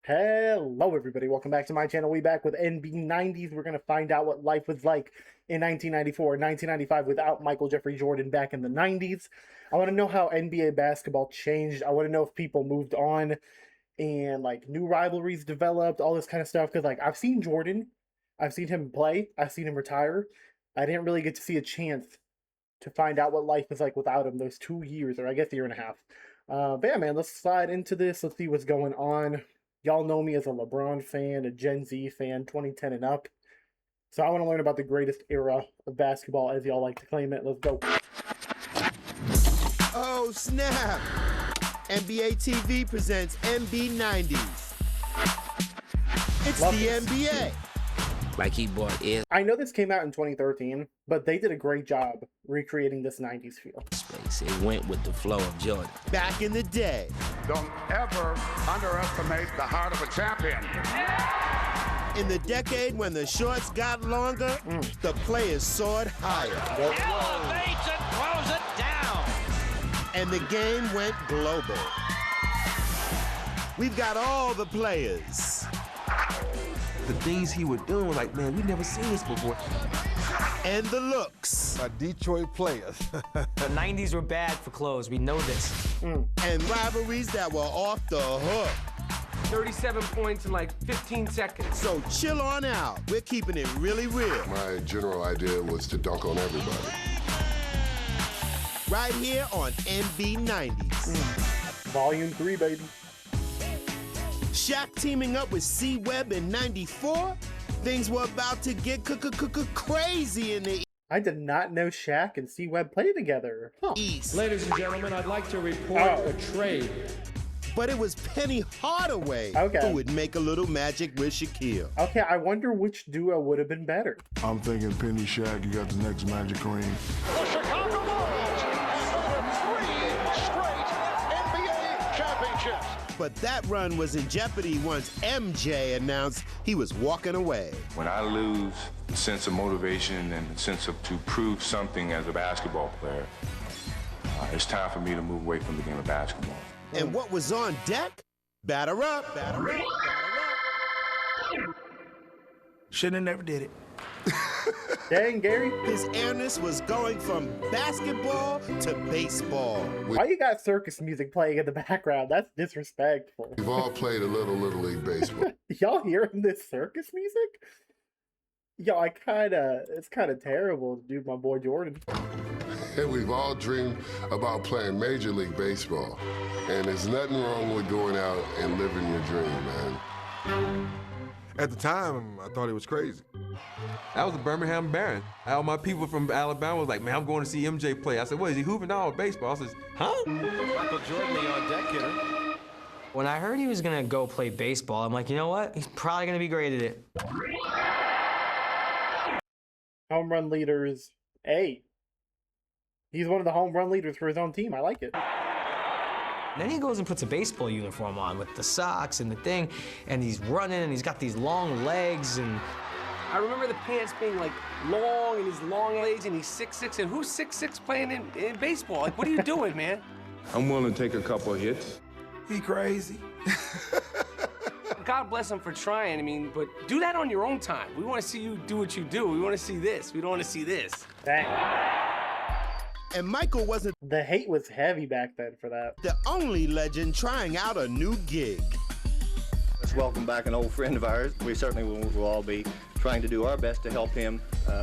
Hello everybody, welcome back to my channel. We back with NB90's. We're going to find out what life was like in 1994 and 1995 without Michael Jeffrey Jordan back in the 90s. I want to know how NBA basketball changed. I want to know if people moved on and like new rivalries developed, all this kind of stuff. Because like I've seen Jordan, I've seen him play, I've seen him retire. I didn't really get to see a chance to find out what life was like without him those 2 years, or I guess a year and a half. But yeah, man, let's slide into this. Let's see what's going on. Y'all know me as a LeBron fan, a Gen Z fan, 2010 and up. So I want to learn about the greatest era of basketball, as y'all like to claim it. Let's go. Oh, snap! NBA TV presents NB90's. It's Love the this. NBA. Like he bought airspace. I know this came out in 2013, but they did a great job recreating this 90s feel. It went with the flow of Jordan. Back in the day. Don't ever underestimate the heart of a champion. In the decade when the shorts got longer, the players soared higher. Elevates and throws it down. And the game went global. We've got all the players. The things he was doing, like, man, we never seen this before. And the looks. Detroit players. The 90s were bad for clothes. We know this. And rivalries that were off the hook. 37 points in like 15 seconds. So chill on out. We're keeping it really real. My general idea was to dunk on everybody. Right here on NB90's. Volume 3, baby. Shaq teaming up with C-Webb in 94? Things were about to get crazy in the I did not know Shaq and C-Webb played together. Huh. East. Ladies and gentlemen, I'd like to report a trade. But it was Penny Hardaway who would make a little magic with Shaquille. Okay, I wonder which duo would have been better. I'm thinking Penny Shaq, you got the next Magic ring. The Chicago Bulls with 3 straight NBA championships. But that run was in jeopardy once MJ announced he was walking away. When I lose the sense of motivation and the sense of to prove something as a basketball player, it's time for me to move away from the game of basketball. And what was on deck? Batter up, batter up, batter up. Shouldn't have never did it. Dang, Gary. His airness was going from basketball to baseball. Why you got circus music playing in the background? That's disrespectful. We've all played a little League baseball. Y'all hearing this circus music? Yo, it's kind of terrible to do my boy Jordan. And we've all dreamed about playing Major League Baseball. And there's nothing wrong with going out and living your dream, man. At the time, I thought it was crazy. I was a Birmingham Baron. All my people from Alabama was like, man, I'm going to see MJ play. I said, what, is he hooping now or baseball? I said, huh? Michael Jordan, the on-deck hitter. When I heard he was gonna go play baseball, I'm like, you know what? He's probably gonna be great at it. Home run leaders, A. He's one of the home run leaders for his own team. I like it. Then he goes and puts a baseball uniform on with the socks and the thing, and he's running, and he's got these long legs, and I remember the pants being like long and his long legs, and he's 6'6", and who's 6'6" playing in baseball? Like, what are you doing, man? I'm willing to take a couple of hits. He crazy. God bless him for trying, I mean, but do that on your own time. We want to see you do what you do. We want to see this. We don't want to see this. Dang. And Michael wasn't The hate was heavy back then for that. the only legend trying out a new gig. Let's welcome back an old friend of ours. We certainly will all be trying to do our best to help him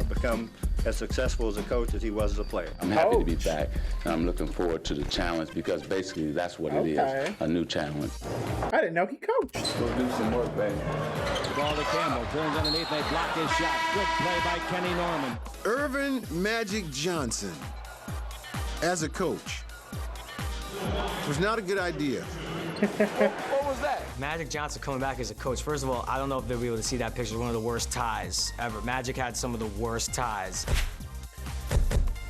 become as successful as a coach as he was as a player. I'm happy to be back, and I'm looking forward to the challenge because basically that's what it is, a new challenge. I didn't know he coached. Go do some work, baby. Ball to Campbell, turns underneath, they block his shot. Good play by Kenny Norman. Irvin Magic Johnson as a coach was not a good idea. What was that? Magic Johnson coming back as a coach. First of all, I don't know if they'll be able to see that picture. One of the worst ties ever. Magic had some of the worst ties.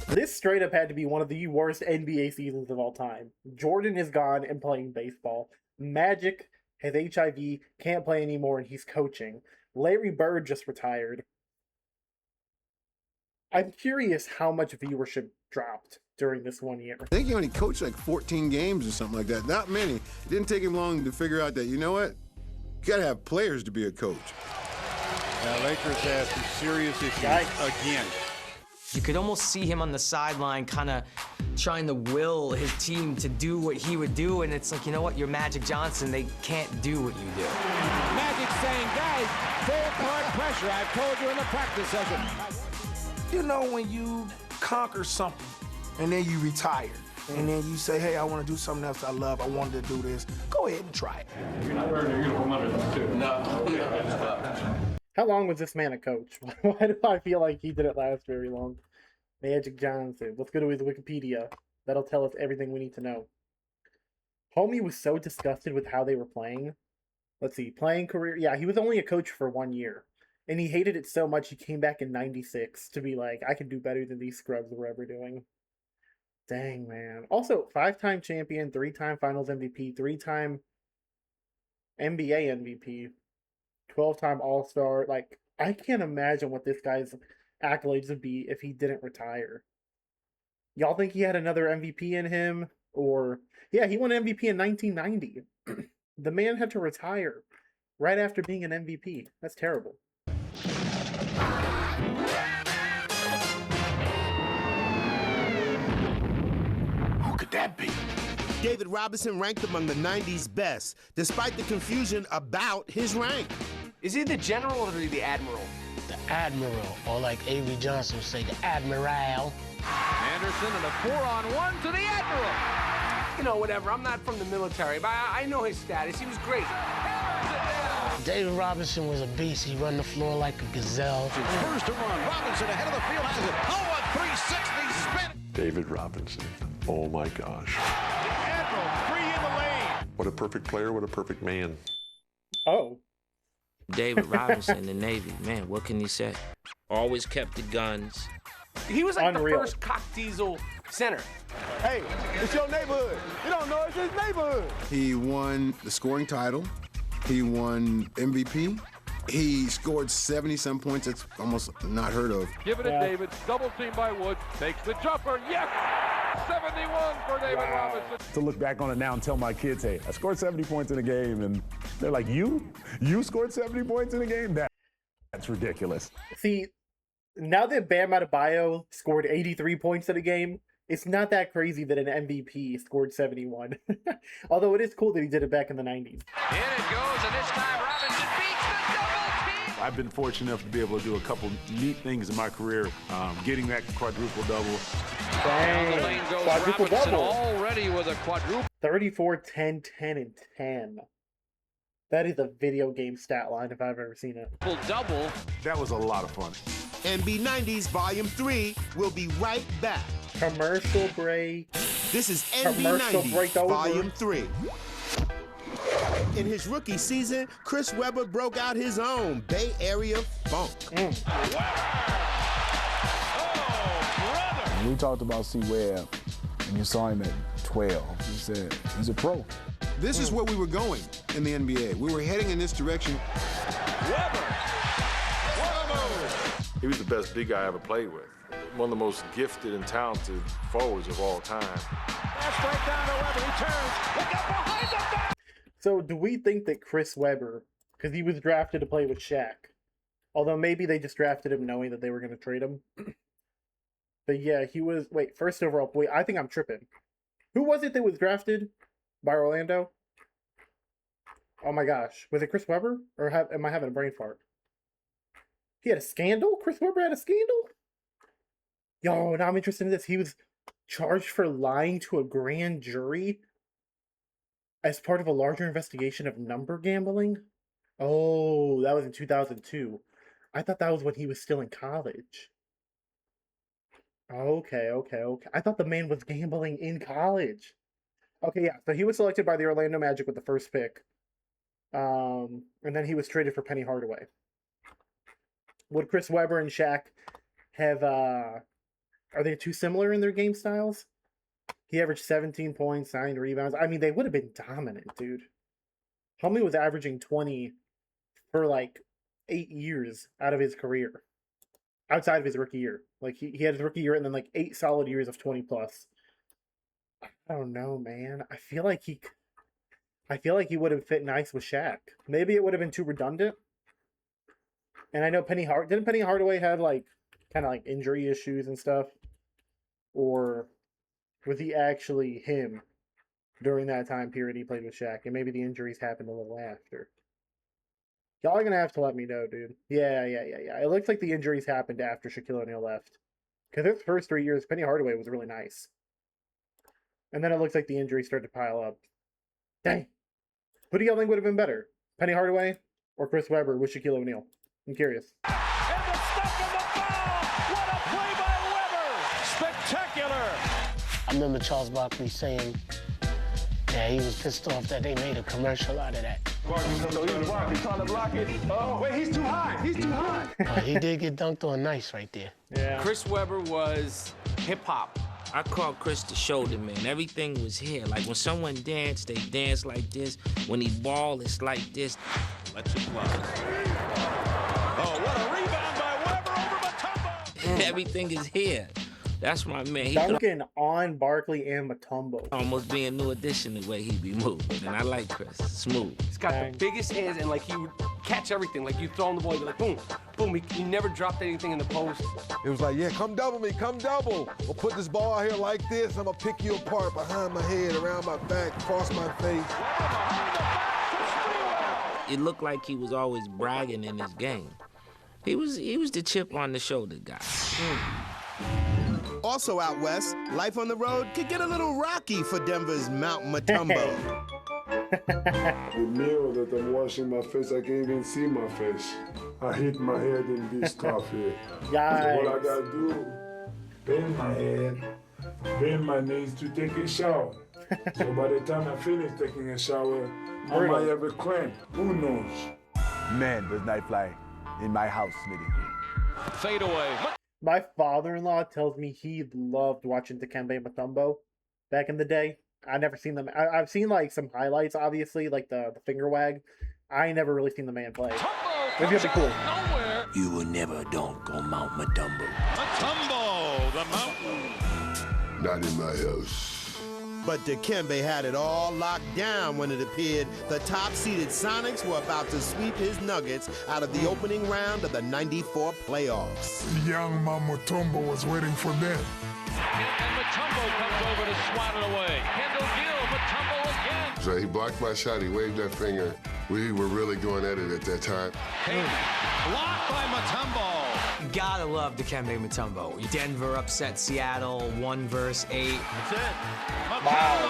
This straight up had to be one of the worst NBA seasons of all time. Jordan is gone and playing baseball. Magic has HIV, can't play anymore, and he's coaching. Larry Bird just retired. I'm curious how much viewership dropped during this 1 year. I think he only coached like 14 games or something like that. Not many. It didn't take him long to figure out that, you know what? You gotta have players to be a coach. Now, Lakers have some serious issues again. You could almost see him on the sideline kind of trying to will his team to do what he would do, and it's like, you know what, you're Magic Johnson, they can't do what you do. Magic saying, guys, stay at the hard pressure. I've told you in the practice session. You know when you conquer something and then you retire, and then you say, hey, I want to do something else I love, I wanted to do this, go ahead and try it. You're not wearing your uniform under them, too. No. How long was this man a coach? Why do I feel like he didn't last very long? Magic Johnson. Let's go to his Wikipedia. That'll tell us everything we need to know. Homie was so disgusted with how they were playing. Let's see. Playing career. Yeah, he was only a coach for 1 year. And he hated it so much he came back in 96 to be like, I can do better than these scrubs we're ever doing. Dang, man. Also, 5-time champion, 3-time finals MVP, 3-time NBA MVP. 12-time All-Star. Like, I can't imagine what this guy's accolades would be if he didn't retire. Y'all think he had another MVP in him? Or, yeah, he won MVP in 1990. The man had to retire right after being an MVP. That's terrible. Who could that be? David Robinson ranked among the 90's best, despite the confusion about his rank. Is he the general or the admiral? The admiral, or like Avery Johnson would say, the admiral. Anderson and a 4-on-1 to the admiral. You know, whatever. I'm not from the military, but I know his status. He was great. David Robinson was a beast. He run the floor like a gazelle. First to run. Robinson ahead of the field. Has it. Oh, a 360 spin. David Robinson. Oh, my gosh. Admiral, 3 in the lane. What a perfect player. What a perfect man. Oh. David Robinson, the Navy. Man, what can you say? Always kept the guns. He was like Unreal. the first cock diesel center. Hey, it's your neighborhood. You don't know it's his neighborhood. He won the scoring title. He won MVP. He scored 70-some points. That's almost not heard of. Give it to David. Double team by Woods. Takes the jumper. Yes! 71 for David Robinson. To look back on it now and tell my kids, hey, I scored 70 points in a game, and they're like, you scored 70 points in a game? That's ridiculous. See, now that Bam Adebayo scored 83 points in a game, it's not that crazy that an MVP scored 71. Although it is cool that he did it back in the 90s. In it goes, and this time Robinson beats the double team. I've been fortunate enough to be able to do a couple neat things in my career, getting that quadruple double. Down the lane goes Quadruple Robinson double. already with a quadruple. 34, 10, 10, and 10. That is a video game stat line if I've ever seen it. Double. That was a lot of fun. NB90's Volume 3 will be right back. Commercial break. This is Commercial break NB90's over. Volume 3. In his rookie season, Chris Webber broke out his own Bay Area funk. We talked about C-Webb, and you saw him at 12. He said, he's a pro. This is where we were going in the NBA. We were heading in this direction. Webber! He was the best big guy I ever played with. One of the most gifted and talented forwards of all time. That's right down to Webber. He turns. Look out behind the back. So do we think that Chris Webber, because he was drafted to play with Shaq, although maybe they just drafted him knowing that they were going to trade him. But yeah, he was, wait, first overall, wait, I think I'm tripping. Who was it that was drafted by Orlando? Oh my gosh. Was it Chris Webber? Or am I having a brain fart? He had a scandal? Chris Webber had a scandal? Yo, now I'm interested in this. He was charged for lying to a grand jury as part of a larger investigation of number gambling? Oh, that was in 2002. I thought that was when he was still in college. Okay. I thought the man was gambling in college. Okay, yeah. So he was selected by the Orlando Magic with the first pick. And then he was traded for Penny Hardaway. Would Chris Webber and Shaq have, are they too similar in their game styles? He averaged 17 points, 9 rebounds. I mean, they would have been dominant, dude. Homie was averaging 20 for like 8 years out of his career. Outside of his rookie year. Like, he had his rookie year and then like 8 solid years of 20 plus. I don't know, man. I feel like I feel like he would have fit nice with Shaq. Maybe it would have been too redundant. And I know didn't Penny Hardaway have like kind of like injury issues and stuff? Or was he actually him during that time period he played with Shaq? And maybe the injuries happened a little after. Y'all are going to have to let me know, dude. Yeah. It looks like the injuries happened after Shaquille O'Neal left. Because his first 3 years, Penny Hardaway was really nice. And then it looks like the injuries started to pile up. Dang. Who do y'all think would have been better? Penny Hardaway or Chris Webber with Shaquille O'Neal? I'm curious. And the step and the foul! What a play by Webber! Spectacular! I remember Charles Barkley saying that he was pissed off that they made a commercial out of that. So he's blocking, trying to block it. Oh, wait, he's too high. He's too high. He did get dunked on nice right there. Yeah. Chris Webber was hip-hop. I call Chris the shoulder man. Everything was here. Like when someone dance, they dance like this. When he ball, it's like this. Let you play. Oh, what a rebound by Webber over Matumbo. Everything is here. That's my man. He Duncan on Barkley and Matumbo. almost be a new addition the way he be moving. And I like Chris. Smooth. He's got the biggest hands, and like he would catch everything. Like you throw him the ball, he'd be like boom, boom. He never dropped anything in the post. It was like, yeah, come double me, come double. We'll put this ball out here like this. I'm gonna pick you apart behind my head, around my back, across my face. It looked like he was always bragging in his game. He was the chip on the shoulder guy. Also out west, life on the road could get a little rocky for Denver's Mount Matumbo. The mirror that I'm washing my face, I can't even see my face. I hit my head in this stuff here. Guys. So what I gotta do, bend my head, bend my knees to take a shower. So by the time I finish taking a shower, I might have a cramp. Who knows? Man, does night fly in my house, Smitty. Fade away. My father-in-law tells me he loved watching Dikembe Mutombo back in the day. I've never seen them. I've seen like some highlights, obviously, like the finger wag. I ain't never really seen the man play. Maybe it'll be cool. You will never dunk on Mount Matumbo. Matumbo, the mountain. Not in my house. But Dikembe had it all locked down when it appeared the top-seeded Sonics were about to sweep his Nuggets out of the opening round of the '94 playoffs. Young Matumbo was waiting for them. And Matumbo comes over to swat it away. Kendall Gill, Matumbo again. So he blocked my shot, he waved that finger. We were really going at it at that time. Blocked by Matumbo. You gotta love Dikembe Mutombo. Denver upset Seattle 1-8. That's it. Matumbo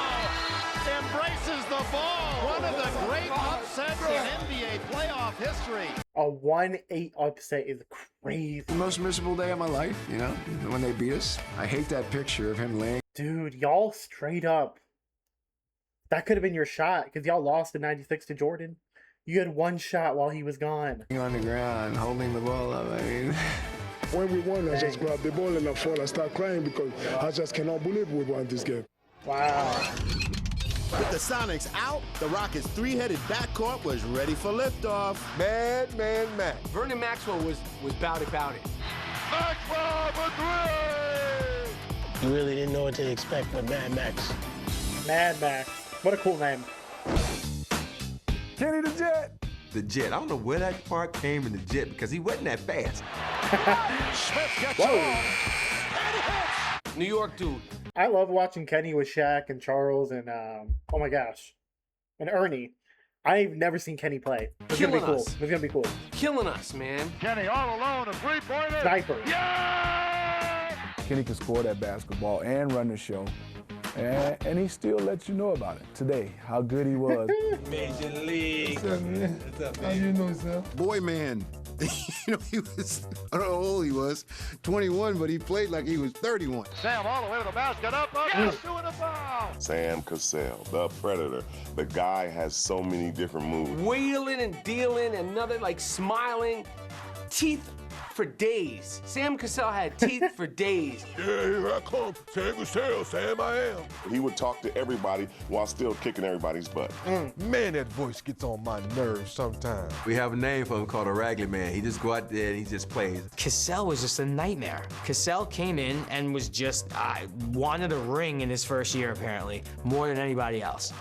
embraces the ball. One of the great upsets in NBA playoff history. A 1-8 upset is crazy. The most miserable day of my life, you know, when they beat us. I hate that picture of him laying. Dude, y'all straight up. That could have been your shot because y'all lost in '96 to Jordan. You had one shot while he was gone. On the ground, holding the ball up. I mean, When we won, I just grabbed the ball and I fall. I start crying because I just cannot believe we won this game. Wow. With the Sonics out, the Rockets' three-headed backcourt was ready for liftoff. Man. Vernon Maxwell was about it. Maxwell for three. You really didn't know what to expect with Mad Max. Mad Max. What a cool name. Kenny the Jet. The Jet. I don't know where that part came in the Jet because he wasn't that fast. Smith gets Whoa. off. And hits. New York dude. I love watching Kenny with Shaq and Charles and, oh my gosh, and Ernie. I've never seen Kenny play. It's going to be cool. It's going to be cool. Killing us, man. Kenny all alone, a three-pointer. Sniper. Yeah! Kenny can score that basketball and run the show. And he still lets you know about it today, how good he was. Major League. What's up, man? What's up, How you know, sir? Boy, man. You know, he was, I don't know how old he was, 21, but he played like he was 31. Sam all the way to the basket, up, doing a foul. Sam Cassell, the Predator. The guy has so many different moves. Wheeling and dealing, another like smiling, teeth for days. Sam Cassell had teeth for days. Yeah, here I come. Sam Cassell, Sam I am. He would talk to everybody while still kicking everybody's butt. Man, that voice gets on my nerves sometimes. We have a name for him called a Raggly Man. He just go out there and he just plays. Cassell was just a nightmare. Cassell came in and was just wanted a ring in his first year, apparently, more than anybody else.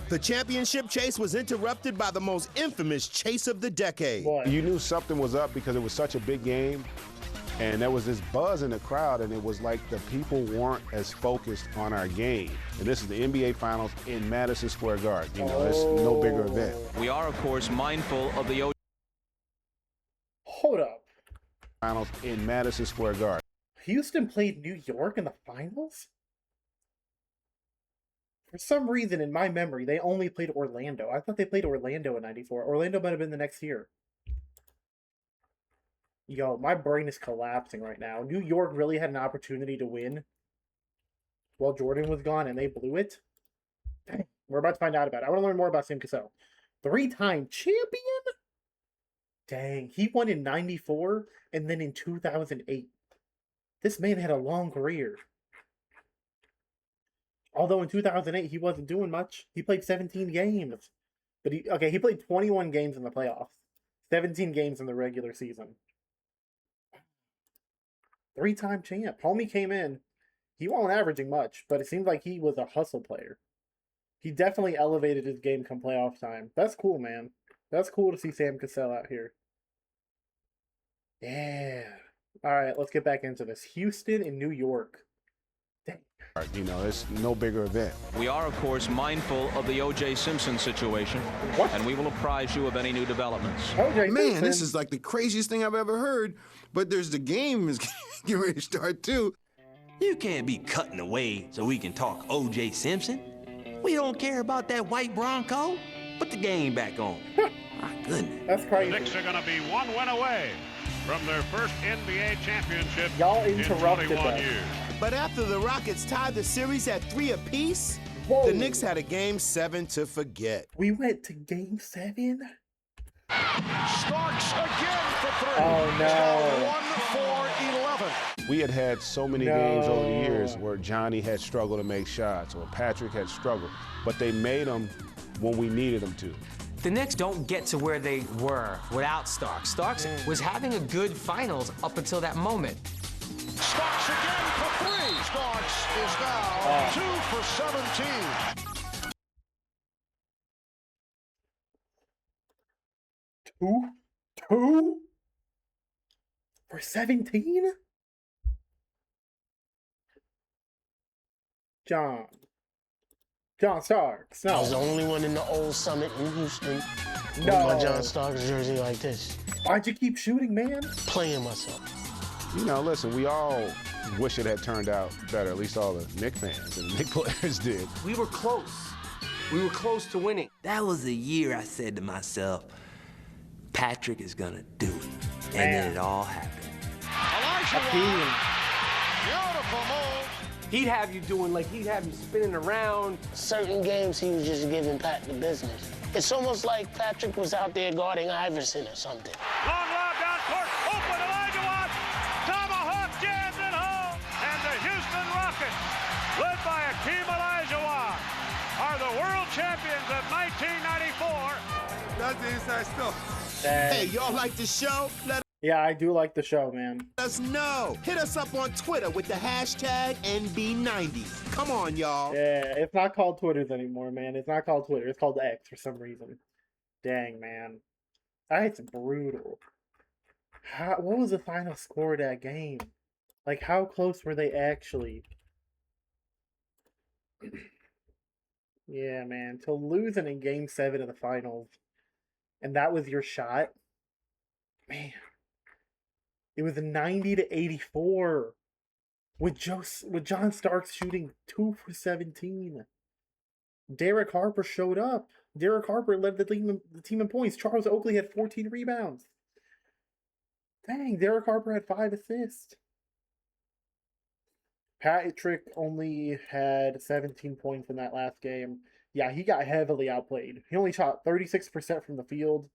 The championship chase was interrupted by the most infamous chase of the decade. You knew something was up because it was such a big game, and there was this buzz in the crowd, and it was like the people weren't as focused on our game. And this is the NBA Finals in Madison Square Garden. You know, it's no bigger event. We are, of course, mindful of the... Hold up. Finals in Madison Square Garden. Houston played New York in the finals? For some reason, in my memory, they only played Orlando. I thought they played Orlando in '94. Orlando might have been the next year. Yo, my brain is collapsing right now. New York really had an opportunity to win while Jordan was gone, and they blew it. Dang, we're about to find out about it. I want to learn more about Sam Cassell. 3-time champion? Dang, he won in '94 and then in 2008. This man had a long career. Although in 2008, he wasn't doing much. He played 17 games. But he played 21 games in the playoffs. 17 games in the regular season. 3-time champ. Homie came in. He wasn't averaging much, but it seemed like he was a hustle player. He definitely elevated his game come playoff time. That's cool, man. That's cool to see Sam Cassell out here. Yeah. All right, let's get back into this. Houston and New York. Dang. You know, it's no bigger event. We are, of course, mindful of the O.J. Simpson situation, and we will apprise you of any new developments. Man, this is like the craziest thing I've ever heard, but there's the game is getting ready to start, too. You can't be cutting away so we can talk O.J. Simpson. We don't care about that white Bronco. Put the game back on. My goodness. That's crazy. The Knicks are going to be one win away from their first NBA championship in 21 years. But after the Rockets tied the series at 3 apiece, the Knicks had a Game 7 to forget. We went to Game 7? Starks again for 3. Oh, no. 1 for 11. We had so many games over the years where Johnny had struggled to make shots or Patrick had struggled, but they made them when we needed them to. The Knicks don't get to where they were without Starks. Starks was having a good finals up until that moment. Starks again for 3. Starks is now 2 for 17. Two for 17? John Starks. No. I was the only one in the old Summit in Houston with No. my John Starks jersey like this. Why'd you keep shooting, man? Playing myself. You know, listen, we all wish it had turned out better. At least all the Knicks fans and the Knicks players did. We were close. We were close to winning. That was the year I said to myself, Patrick is gonna do it. And then it all happened. Elijah, beautiful move. He'd have you spinning around. Certain games, he was just giving Pat the business. It's almost like Patrick was out there guarding Iverson or something. Long lob down court, open Elijah Watt. Tomahawk jams it home. And the Houston Rockets, led by Akeem Olajuwon, are the world champions of 1994. That's the inside stuff. Hey, y'all like the show? Yeah, I do like the show, man. Let us know. Hit us up on Twitter with the hashtag NB90's. Come on, y'all. Yeah, it's not called Twitters anymore, man. It's not called Twitter. It's called X for some reason. Dang, man. That's brutal. What was the final score of that game? Like, how close were they actually? Yeah, man. To losing in Game 7 of the finals, and that was your shot? Man. It was 90-84 with John Starks shooting 2 for 17. Derek Harper showed up. Derek Harper led the team in points. Charles Oakley had 14 rebounds. Dang, Derek Harper had 5 assists. Patrick only had 17 points in that last game. Yeah, he got heavily outplayed. He only shot 36% from the field.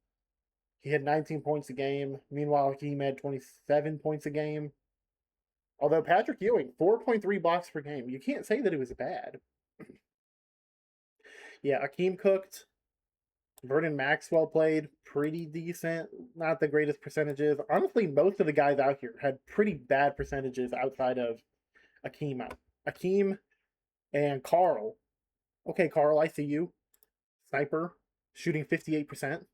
He had 19 points a game. Meanwhile, Hakeem had 27 points a game. Although Patrick Ewing, 4.3 blocks per game. You can't say that it was bad. Yeah, Hakeem cooked. Vernon Maxwell played pretty decent. Not the greatest percentages. Honestly, most of the guys out here had pretty bad percentages outside of Hakeem. Hakeem and Carl. Okay, Carl, I see you. sniper, shooting 58%.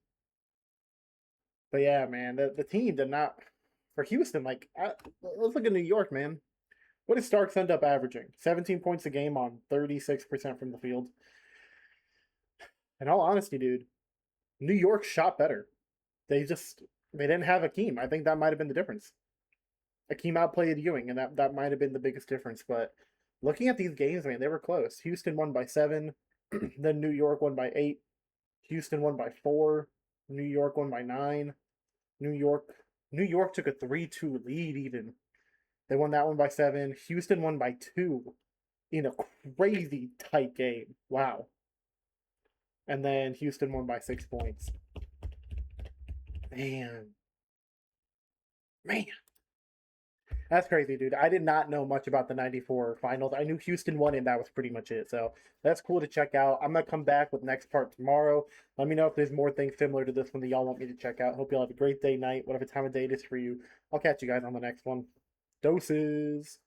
But yeah, man, the team did not, for Houston, like, let's look at New York, man. What did Starks end up averaging? 17 points a game on 36% from the field. In all honesty, dude, New York shot better. They didn't have Akeem. I think that might have been the difference. Akeem outplayed Ewing, and that might have been the biggest difference. But looking at these games, man, they were close. Houston won by 7. Then New York won by 8. Houston won by 4. New York won by 9. New York took a 3-2 lead even. They won that one by 7. Houston won by 2 in a crazy tight game. Wow. And then Houston won by 6 points. Man. That's crazy, dude. I did not know much about the 94 finals. I knew Houston won, and that was pretty much it. So that's cool to check out. I'm going to come back with next part tomorrow. Let me know if there's more things similar to this one that y'all want me to check out. Hope y'all have a great day, night, whatever time of day it is for you. I'll catch you guys on the next one. Doses.